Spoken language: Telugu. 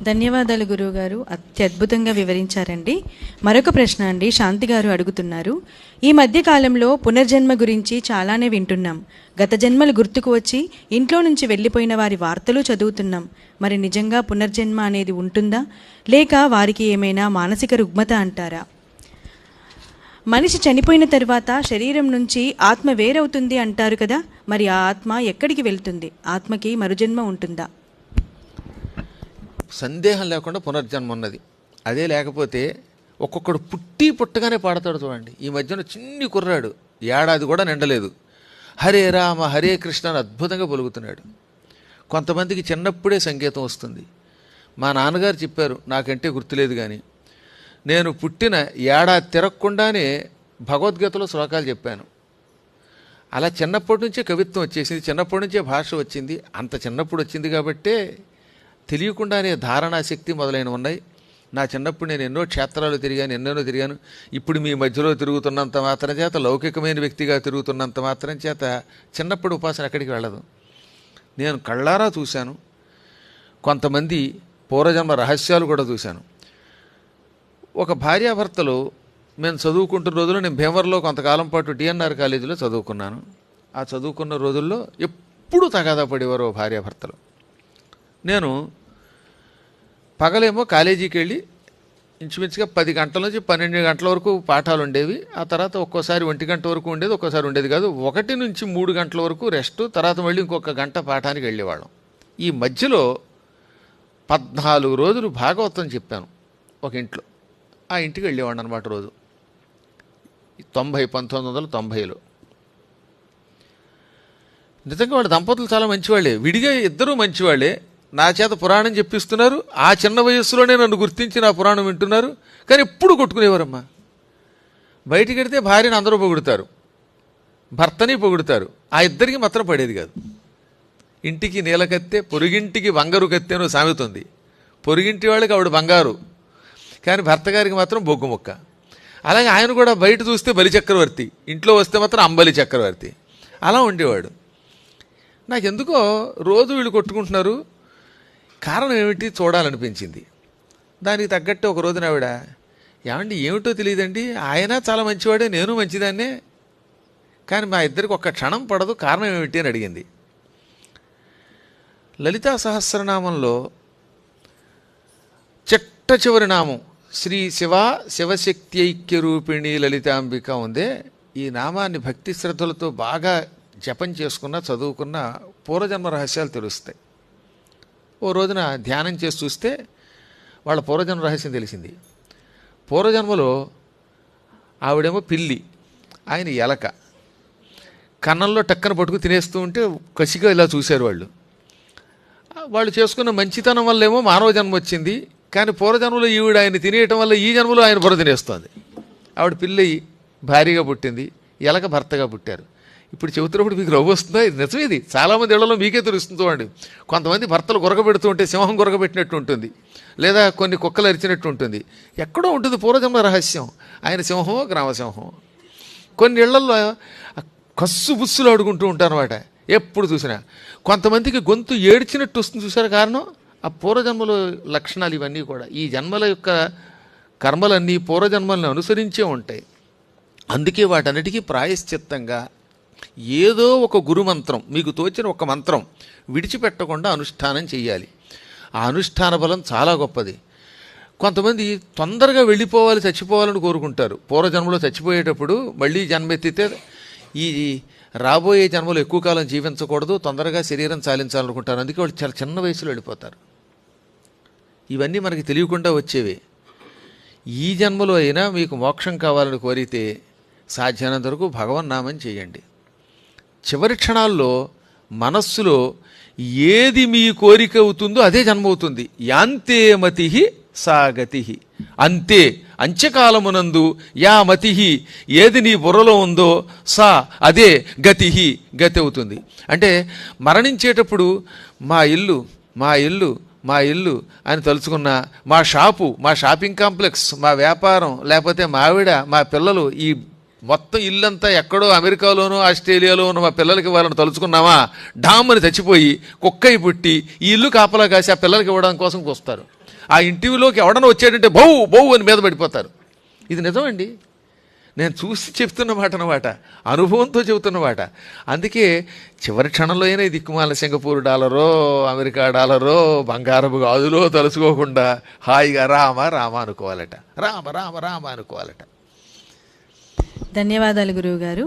ధన్యవాదాలు గురువుగారు, అత్యద్భుతంగా వివరించారండి. మరొక ప్రశ్న అండి, శాంతి గారు అడుగుతున్నారు. ఈ మధ్య కాలంలో పునర్జన్మ గురించి చాలానే వింటున్నాం. గత జన్మలు గుర్తుకు వచ్చి ఇంట్లో నుంచి వెళ్ళిపోయిన వారి వార్తలు చదువుతున్నాం. మరి నిజంగా పునర్జన్మ అనేది ఉంటుందా, లేక వారికి ఏమైనా మానసిక రుగ్మత అంటారా? మనిషి చనిపోయిన తర్వాత శరీరం నుంచి ఆత్మ వేరవుతుంది అంటారు కదా, మరి ఆ ఆత్మ ఎక్కడికి వెళ్తుంది? ఆత్మకి మరుజన్మ ఉంటుందా? సందేహం లేకుండా పునర్జన్మ ఉన్నది. అదే లేకపోతే ఒక్కొక్కడు పుట్టగానే పాడతాడు చూడండి. ఈ మధ్యన చిన్ని కుర్రాడు, ఏడాది కూడా నిండలేదు, హరే రామ హరే కృష్ణ అని అద్భుతంగా పలుకుతున్నాడు. కొంతమందికి చిన్నప్పుడే సంగీతం వస్తుంది. మా నాన్నగారు చెప్పారు, నాకంటే గుర్తులేదు కానీ, నేను పుట్టిన ఏడాది తిరగకుండానే భగవద్గీతలో శ్లోకాలు చెప్పాను. అలా చిన్నప్పటి నుంచే కవిత్వం వచ్చేసింది, చిన్నప్పటి నుంచే భాష వచ్చింది. అంత చిన్నప్పుడు వచ్చింది కాబట్టే తెలియకుండానే ధారణాశక్తి మొదలైన ఉన్నాయి. నా చిన్నప్పుడు నేను ఎన్నో క్షేత్రాలు తిరిగాను, ఎన్నెన్నో తిరిగాను. ఇప్పుడు మీ మధ్యలో తిరుగుతున్నంత మాత్రం చేత, లౌకికమైన వ్యక్తిగా తిరుగుతున్నంత మాత్రం చేత చిన్నప్పుడు ఉపాసన ఎక్కడికి వెళ్ళదు. నేను కళ్ళారా చూశాను, కొంతమంది పూర్వజన్మ రహస్యాలు కూడా చూశాను. ఒక భార్యాభర్తలు మేము చదువుకుంటున్న రోజుల్లో, నేను భీమవరంలో కొంతకాలం పాటు డిఎన్ఆర్ కాలేజీలో చదువుకున్నాను. ఆ చదువుకున్న రోజుల్లో ఎప్పుడు తగాదా పడేవారు భార్యాభర్తలు. నేను పగలేమో కాలేజీకి వెళ్ళి ఇంచుమించుగా 10 గంటల నుంచి 12 గంటల వరకు పాఠాలు ఉండేవి. ఆ తర్వాత ఒక్కోసారి 1 గంట వరకు ఉండేది, ఒక్కోసారి ఉండేది కాదు. 1 నుంచి 3 గంటల వరకు రెస్ట్, తర్వాత మళ్ళీ ఇంకొక గంట పాఠానికి వెళ్ళేవాళ్ళం. ఈ మధ్యలో 14 రోజులు భాగవతం చెప్పాను ఒక ఇంట్లో. ఆ ఇంటికి వెళ్ళేవాడిని అనమాట రోజు. 1990లో. నిజంగా వాళ్ళ దంపతులు చాలా మంచివాళ్ళే, విడిగా ఇద్దరూ మంచివాళ్ళే. నా చేత పురాణం చెప్పిస్తున్నారు. ఆ చిన్న వయస్సులోనే నన్ను గుర్తించి నా పురాణం వింటున్నారు. కానీ ఎప్పుడు కొట్టుకునేవారమ్మా. బయటికి వెడితే భార్యను అందరూ పొగుడుతారు, భర్తని పొగుడుతారు. ఆ ఇద్దరికి మాత్రం పడేది కాదు. ఇంటికి నీలకత్తె, పొరుగింటికి బంగారు కత్తె అని సామెత ఉంది. పొరుగింటి వాళ్ళకి ఆవిడ బంగారు, కానీ భర్త గారికి మాత్రం బొగ్గు ముక్క. అలాగే ఆయన కూడా బయట చూస్తే బలి చక్రవర్తి, ఇంట్లో వస్తే మాత్రం అంబలి చక్రవర్తి. అలా ఉండేవాడు. నాకెందుకో రోజు వీళ్ళు కొట్టుకుంటున్నారు, కారణం ఏమిటి చూడాలనిపించింది. దానికి తగ్గట్టు ఒక రోజున ఆవిడ, ఏమండి ఏమిటో తెలియదండి, ఆయన చాలా మంచివాడే, నేను మంచిదాన్నే, కానీ మా ఇద్దరికి ఒక్క క్షణం పడదు, కారణం ఏమిటి అని అడిగింది. లలితా సహస్రనామంలో చిట్ట చివరి నామం శ్రీ శివశక్తి ఐక్యరూపిణి లలితాంబిక ఉందే. ఈ నామాన్ని భక్తి శ్రద్ధలతో బాగా జపం చేసుకున్న, చదువుకున్న పూర్వజన్మ రహస్యాలు తెలుస్తాయి. ఓ రోజున ధ్యానం చేసి చూస్తే వాళ్ళ పూర్వజన్మ రహస్యం తెలిసింది. పూర్వజన్మలో ఆవిడేమో పిల్లి, ఆయన ఎలక. కన్నంలో టక్కన పట్టుకు తినేస్తూ ఉంటే కసిగా ఇలా చూశారు వాళ్ళు. వాళ్ళు చేసుకున్న మంచితనం వల్ల ఏమో మానవ జన్మ వచ్చింది, కానీ పూర్వజన్మలో ఈవిడ ఆయన తినేయటం వల్ల ఈ జన్మలో ఆయన బుర్ర తినేస్తోంది. ఆవిడ పిల్లి భార్యగా పుట్టింది, ఎలక భర్తగా పుట్టారు. ఇప్పుడు చెబుతున్నప్పుడు మీకు రవ్వు వస్తుందా? ఇది నిజం. ఇది చాలామంది ఇళ్లలో మీకే తెలుస్తుందో అండి. కొంతమంది భర్తలు గురకబెడుతూ ఉంటే సింహం గురకబెట్టినట్టు ఉంటుంది, లేదా కొన్ని కుక్కలు అరిచినట్టు ఉంటుంది. ఎక్కడో ఉంటుంది పూర్వజన్మ రహస్యం. ఆయన సింహమో గ్రామసింహమో. కొన్ని ఇళ్లలో కస్సు బుస్సులు ఆడుకుంటూ ఉంటారన్నమాట ఎప్పుడు చూసినా. కొంతమందికి గొంతు ఏడ్చినట్టు వస్తుంది, చూసారు కారణం? ఆ పూర్వజన్మలో లక్షణాలు ఇవన్నీ కూడా. ఈ జన్మల యొక్క కర్మలన్నీ పూర్వజన్మలను అనుసరించే ఉంటాయి. అందుకే వాటన్నిటికీ ప్రాయశ్చిత్తంగా ఏదో ఒక గురుమంత్రం, మీకు తోచిన ఒక మంత్రం విడిచిపెట్టకుండా అనుష్ఠానం చేయాలి. ఆ అనుష్ఠాన బలం చాలా గొప్పది. కొంతమంది తొందరగా వెళ్ళిపోవాలి, చచ్చిపోవాలని కోరుకుంటారు. పూర్వజన్మలో చచ్చిపోయేటప్పుడు మళ్ళీ జన్మెత్తితే ఈ రాబోయే జన్మలో ఎక్కువ కాలం జీవించకూడదు, తొందరగా శరీరం చాలించాలనుకుంటారు. అందుకే వాళ్ళు చాలా చిన్న వయసులో వెళ్ళిపోతారు. ఇవన్నీ మనకి తెలియకుండా వచ్చేవి. ఈ జన్మలో అయినా మీకు మోక్షం కావాలని కోరితే సాధ్యమైనంత వరకు భగవన్నామం చేయండి. చివరి క్షణాల్లో మనస్సులో ఏది మీ కోరిక అవుతుందో అదే జన్మ అవుతుంది. యాంతే మతి సా గతి. అంతే, అంత్యకాలమునందు యా మతి, ఏది నీ బుర్రలో ఉందో సా అదే గతి, గతి అవుతుంది. అంటే మరణించేటప్పుడు మా ఇల్లు మా ఇల్లు మా ఇల్లు అని తలుచుకున్న, మా షాపు, మా షాపింగ్ కాంప్లెక్స్, మా వ్యాపారం, లేకపోతే మా ఆవిడ, మా పిల్లలు, ఈ మొత్తం ఇల్లంతా ఎక్కడో అమెరికాలోనో ఆస్ట్రేలియాలో ఉన్న మా పిల్లలకి వాళ్ళని తలుచుకున్నామా, డామ్ అని చచ్చిపోయి కుక్కయి పుట్టి ఈ ఇల్లు కాపలా కాసి ఆ పిల్లలకి ఇవ్వడం కోసం వస్తారు. ఆ ఇంటిలోకి ఎవడన్నా వచ్చాడంటే బౌ బౌ అని మీద పడిపోతారు. ఇది నిజమండి, నేను చూసి చెప్తున్న మాట అన్నమాట, అనుభవంతో చెబుతున్న మాట. అందుకే చివరి క్షణంలో అయినా ఈ దిక్కుమాల సింగపూర్ డాలరో అమెరికా డాలరో బంగారపు గాజులో తలుసుకోకుండా హాయిగా రామ రామ అనుకోవాలట, రామ రామ రామ అనుకోవాలట. ధన్యవాదాలు గురువు గారు.